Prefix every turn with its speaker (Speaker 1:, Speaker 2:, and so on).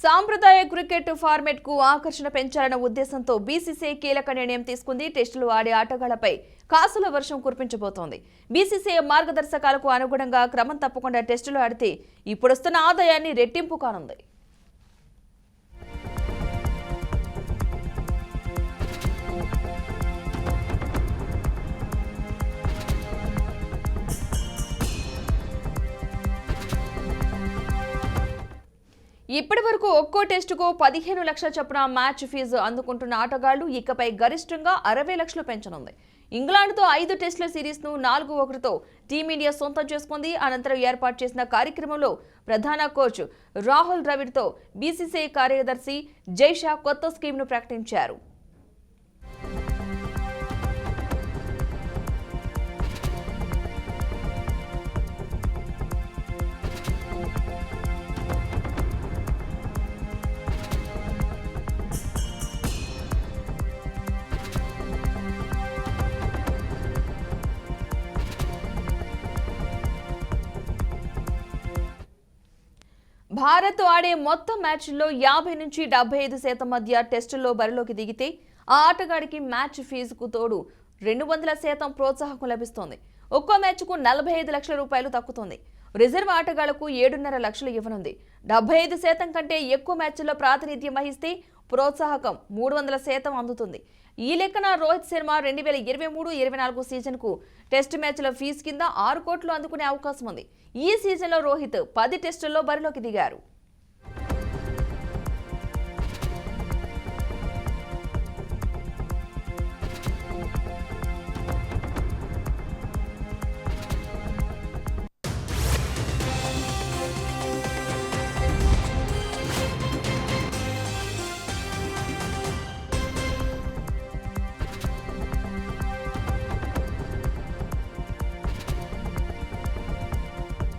Speaker 1: సాంప్రదాయ cricket format కు ఆకర్షణ పెంచాలన్న ఉద్దేశంతో బీసీసీఐ కీలక నిర్ణయం తీసుకుంది. టెస్టులు ఆడే ఆటగాళ్లపై కాసుల వర్షం కురిపించబోతోంది. బీసీసీఐ మార్గదర్శకాలకు అనుగుణంగా క్రమం తప్పకుండా టెస్టులు ఆడితే ఇప్పుడొస్తున్న ఆదాయాన్ని రెట్టింపు కానుంది. ఇప్పటి వరకు ఒక్కో టెస్టుకు 15 లక్షల చొప్పున మ్యాచ్ ఫీజు అందుకుంటున్న ఆటగాళ్లు ఇకపై గరిష్టంగా 60 లక్షలు పెంచనుంది. ఇంగ్లాండ్తో 5 టెస్టుల సిరీస్ను 4-1తో టీమిండియా సొంతం చేసుకుంది. అనంతరం ఏర్పాటు చేసిన కార్యక్రమంలో ప్రధాన కోచ్ రాహుల్ ద్రవిడ్తో బీసీసీఐ కార్యదర్శి జైషా కొత్త స్కీమ్ను ప్రకటించారు. భారత్ ఆడే మొత్తం మ్యాచ్ల్లో 50 నుంచి 75% మధ్య టెస్టుల్లో బరిలోకి దిగితే ఆ ఆటగాడికి మ్యాచ్ ఫీజుకు తోడు 200% ప్రోత్సాహకం లభిస్తోంది. ఒక్కో మ్యాచ్కు 45 లక్షల రూపాయలు తక్కుతుంది. రిజర్వ్ ఆటగాళ్లకు 7.5 లక్షలు ఇవ్వనుంది. 75% కంటే ఎక్కువ మ్యాచ్ల్లో ప్రాతినిధ్యం వహిస్తే ప్రోత్సాహకం 300% అందుతుంది. ఈ లెక్కన రోహిత్ శర్మ 2023-24 సీజన్కు టెస్ట్ మ్యాచ్ల ఫీజు కింద 6 కోట్లు అందుకునే అవకాశం ఉంది. ఈ సీజన్లో రోహిత్ 10 టెస్టుల్లో బరిలోకి దిగారు.